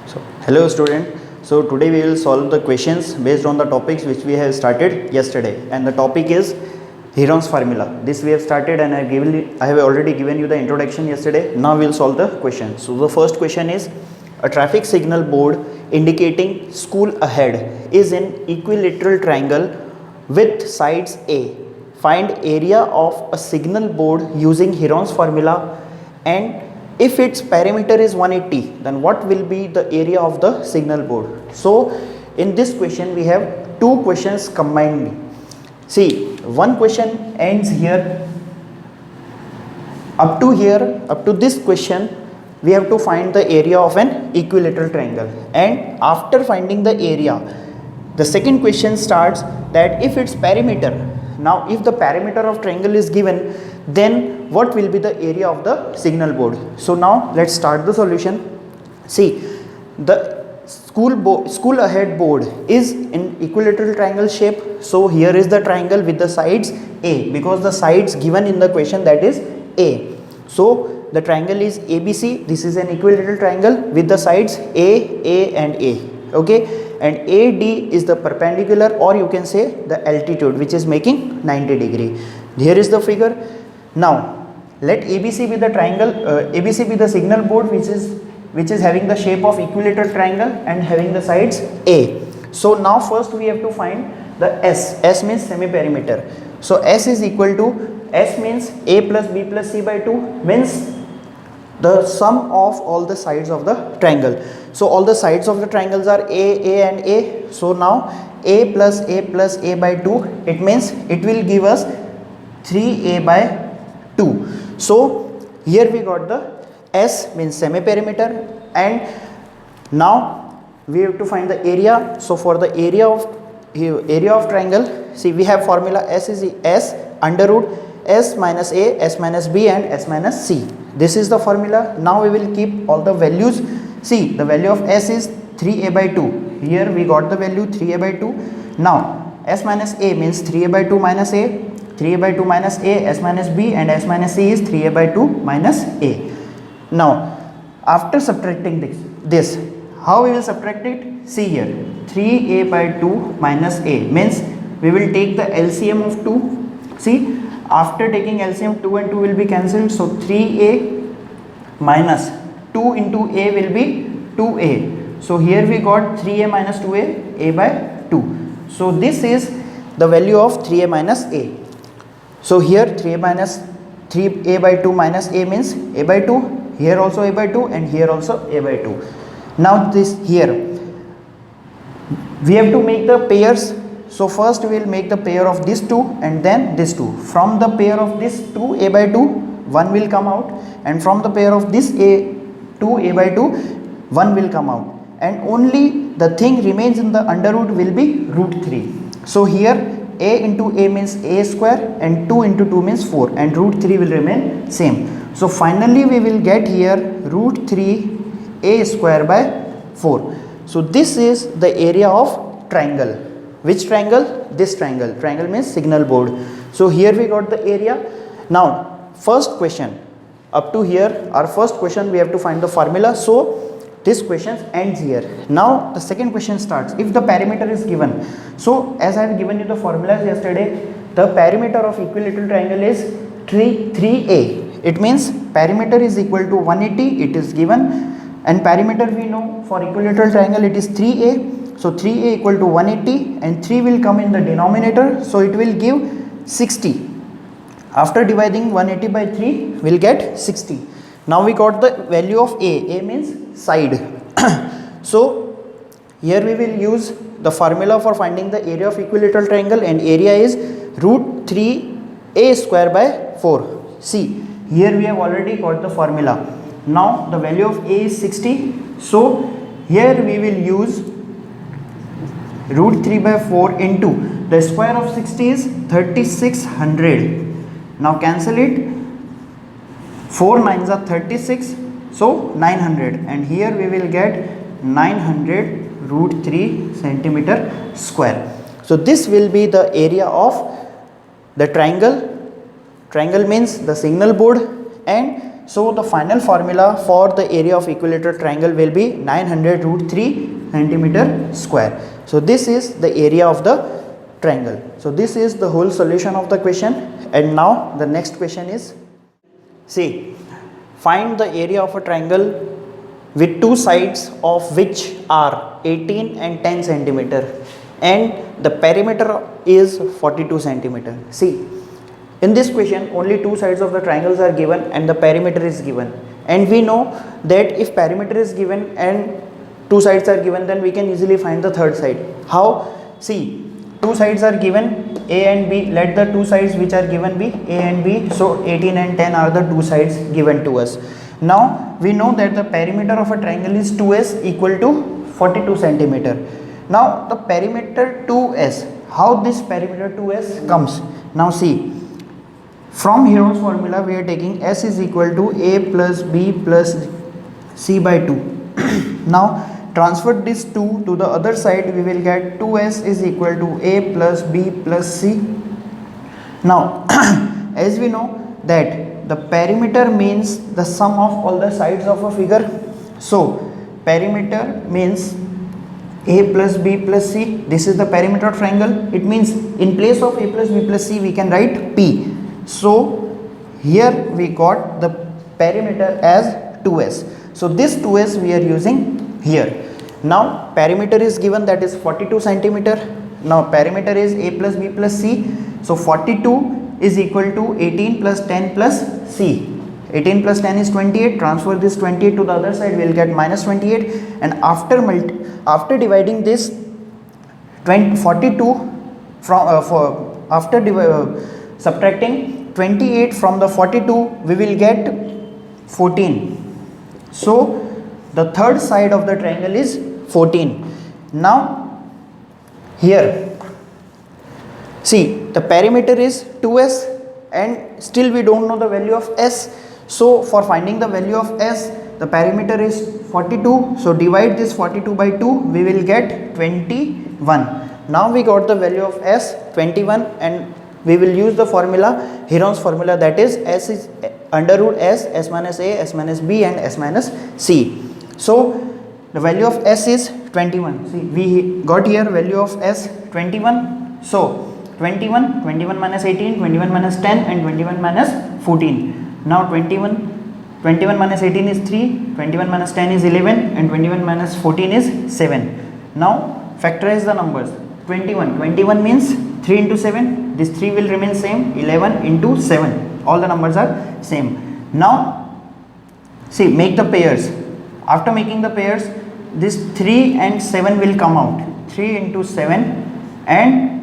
So, hello student. So today we will solve the questions based on the topics which we have started yesterday, and the topic is Heron's formula. This we have started and I have already given you the introduction yesterday. Now we will solve the question. So the first question is, a traffic signal board indicating school ahead is in equilateral triangle with sides A. Find area of a signal board using Heron's formula, and if its perimeter is 180, then what will be the area of the signal board? So in this question we have two questions combined. See, one question ends here. Up to this question we have to find the area of an equilateral triangle, and after finding the area, the second question starts that if its perimeter, now if the perimeter of triangle is given, then what will be the area of the signal board? So now let's start the solution. See, the school ahead board is in equilateral triangle shape. So here is the triangle with the sides A, because the sides given in the question, that is A. So the triangle is ABC. This is an equilateral triangle with the sides A and A. Okay, and AD is the perpendicular, or you can say the altitude, which is making 90 degree. Here is the figure. Now let ABC be the triangle, ABC be the signal board which is having the shape of equilateral triangle and having the sides A. So now first we have to find the S. S means semi-perimeter. So S is equal to, S means A plus B plus C by 2, means the sum of all the sides of the triangle. So all the sides of the triangles are A and A. So now A plus A by 2, it means it will give us 3A by 2. So here we got the S means semi-perimeter, and now we have to find the area. So for the area of triangle, see, we have formula S is S under root S minus A, S minus B and S minus C. This is the formula. Now we will keep all the values. See, the value of S is 3A by 2. Here we got the value 3A by 2. Now S minus A means 3A by 2 minus A, 3A by 2 minus A, S minus B, and S minus C is 3A by 2 minus A. Now after subtracting this, how we will subtract it? See here, 3A by 2 minus A means we will take the LCM of 2. See, after taking LCM, 2 and 2 will be cancelled. So 3A minus 2 into A will be 2A. So here we got 3A minus 2A, A by 2. So this is the value of 3A minus A. So here 3A by 2 minus A means A by 2. Here also A by 2 and here also A by 2. Now this here, we have to make the pairs. So first we will make the pair of this 2 and then this 2. From the pair of this 2 A by 2, 1 will come out, and from the pair of this 2 A by 2, 1 will come out, and only the thing remains in the under root will be root 3. So here A into A means A square and 2 into 2 means 4, and root 3 will remain same. So finally we will get here root 3 A square by 4. So this is the area of triangle. Which triangle? This triangle. Triangle means signal board. So here we got the area. Now first question, up to here our first question we have to find the formula. So this question ends here. Now the second question starts. If the perimeter is given, so as I have given you the formulas yesterday, the perimeter of equilateral triangle is 3A. It means perimeter is equal to 180, it is given, and perimeter we know for equilateral triangle it is 3A. So 3A equal to 180, and 3 will come in the denominator, so it will give 60. After dividing 180 by 3, we will get 60. Now we got the value of A. A means side. So here we will use the formula for finding the area of equilateral triangle, and area is root 3A square by 4. See, here we have already got the formula. Now the value of A is 60. So here we will use root 3 by 4 into the square of 60 is 3600. Now cancel it. 4 9s are 36, so 900, and here we will get 900 root 3 centimeter square. So this will be the area of the triangle. Triangle means the signal board, and So the final formula for the area of equilateral triangle will be 900 root 3 centimeter square. So this is the area of the triangle. So this is the whole solution of the question. And now the next question is, see, find the area of a triangle with two sides of which are 18 and 10 centimeter and the perimeter is 42 centimeter. See, in this question only two sides of the triangles are given and the perimeter is given, and we know that if perimeter is given and two sides are given, then we can easily find the third side. How? See, two sides are given, A and B. Let the two sides which are given be A and B. So 18 and 10 are the two sides given to us. Now we know that the perimeter of a triangle is 2s equal to 42 centimeter. Now the perimeter 2s, how this perimeter 2s comes? Now see, from Heron's formula we are taking s is equal to a plus b plus c by 2. Now transfer this 2 to the other side, we will get 2s is equal to a plus b plus c. Now as we know that the perimeter means the sum of all the sides of a figure. So perimeter means a plus b plus c. This is the perimeter of triangle. It means in place of a plus b plus c we can write p. So here we got the perimeter as 2s. So this 2s we are using here. Now perimeter is given, that is 42 centimeter. Now perimeter is a plus b plus c. So 42 is equal to 18 plus 10 plus c. 18 plus 10 is 28. Transfer this 28 to the other side, we will get minus 28. And after dividing this 42 from subtracting 28 from the 42, we will get 14. So the third side of the triangle is 14. Now here see, the perimeter is 2s and still we don't know the value of s. So for finding the value of s, the perimeter is 42. So divide this 42 by 2, we will get 21. Now we got the value of s 21, and we will use the formula, Heron's formula, that is s is under root s minus a, s minus b and s minus c. So the value of s is 21. See, we got here value of s 21. So 21 minus 18, 21 minus 10 and 21 minus 14. Now 21 minus 18 is 3, 21 minus 10 is 11 and 21 minus 14 is 7. Now factorize the numbers. 21 means 3 into 7, this 3 will remain same, 11 into 7, all the numbers are same. Now see, make the pairs. After making the pairs, this 3 and 7 will come out, 3 into 7 and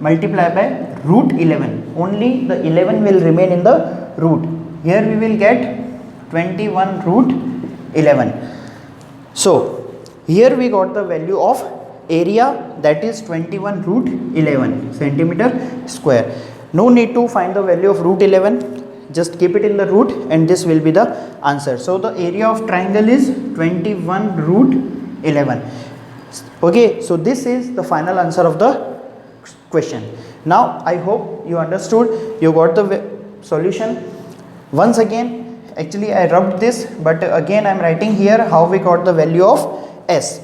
multiply by root 11, only the 11 will remain in the root. Here we will get 21 root 11. So here we got the value of area, that is 21 root 11 centimeter square. No need to find the value of root 11, just keep it in the root and this will be the answer. So the area of triangle is 21 root 11. Okay, so this is the final answer of the question. Now I hope you understood, you got the solution. Once again, actually I rubbed this, but again I am writing here how we got the value of s.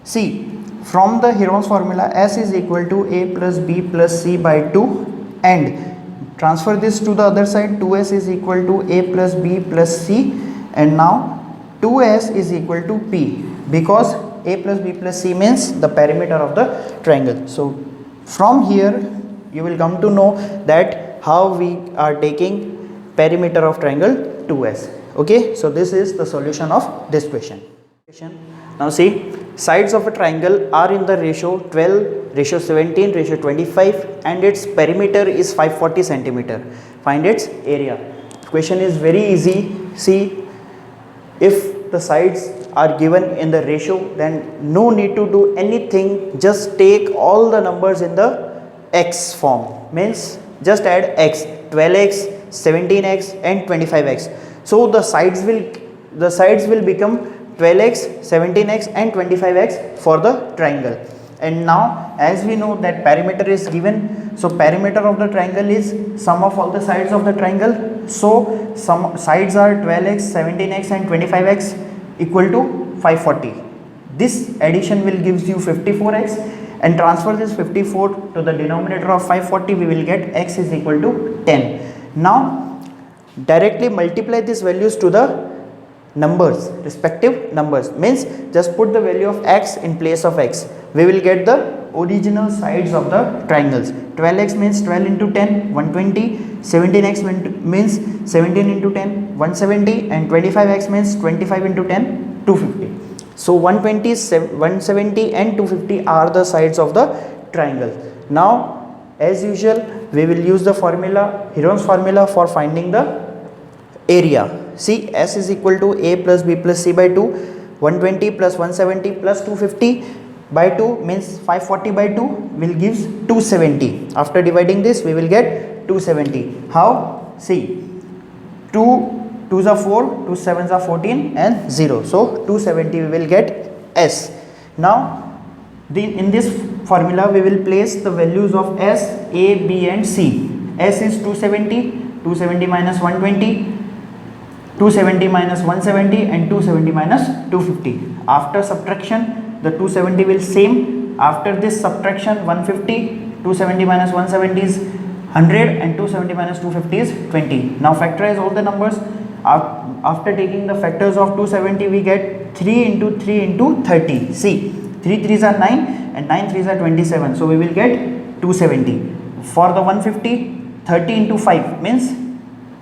See, from the Heron's formula, s is equal to a plus b plus c by 2, and transfer this to the other side, 2s is equal to a plus b plus c, and now 2s is equal to p, because a plus b plus c means the perimeter of the triangle. So from here you will come to know that how we are taking perimeter of triangle 2s. Okay, so this is the solution of this question. Now see, sides of a triangle are in the ratio 12, ratio 17, ratio 25 and its perimeter is 540 centimeter. Find its area. The question is very easy. See, if the sides are given in the ratio, then no need to do anything, just take all the numbers in the x form, means just add x, 12x, 17x and 25x. So the sides will become 12x, 17x and 25x for the triangle. And now as we know that perimeter is given, so perimeter of the triangle is sum of all the sides of the triangle. So some sides are 12x, 17x and 25x equal to 540. This addition will gives you 54x, and transfer this 54 to the denominator of 540, we will get x is equal to 10. Now directly multiply these values to the numbers, respective numbers, means just put the value of x in place of x. We will get the original sides of the triangles. 12x means 12 into 10, 120. 17x means 17 into 10, 170, and 25x means 25 into 10, 250. So 120, 170 and 250 are the sides of the triangle. Now as usual we will use the formula, Heron's formula, for finding the area. See, S is equal to A plus B plus C by 2, 120 plus 170 plus 250 by 2 means 540 by 2 will gives 270. After dividing this we will get 270. How? See, 2 2s are 4, 2 7s are 14 and 0. So 270 we will get S. Now in this formula we will place the values of S, A, B and C. S is 270, 270 minus 120, 270 minus 170 and 270 minus 250. After subtraction the 270 will same. After this subtraction 150, 270 minus 170 is 100 and 270 minus 250 is 20. Now factorize all the numbers. After taking the factors of 270 we get 3 into 3 into 30. See, 3 3s are 9 and 9 3s are 27. So we will get 270. For the 150, 30 into 5 means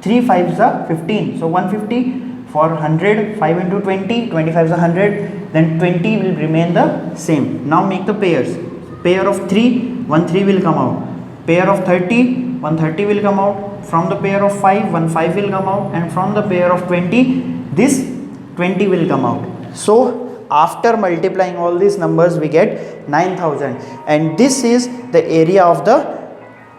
3 5s are 15. So 150. For 100, 5 into 20, 25 is 100. Then 20 will remain the same. Now make the pairs. Pair of 3, 1 3 will come out. Pair of 30, 1 30 will come out. From the pair of 5, 1 5 will come out, and from the pair of 20, this 20 will come out. So after multiplying all these numbers we get 9000, and this is the area of the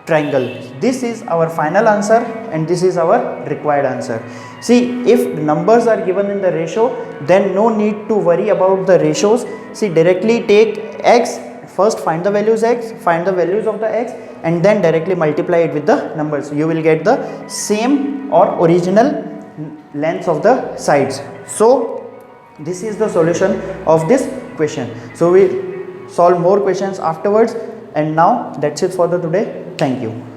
triangle. This is our final answer and this is our required answer. See, if numbers are given in the ratio, then no need to worry about the ratios. See, directly take x, first find the values x, find the values of the x, and then directly multiply it with the numbers. You will get the same or original lengths of the sides. So this is the solution of this question. So we solve more questions afterwards, and now that's it for the today. Thank you.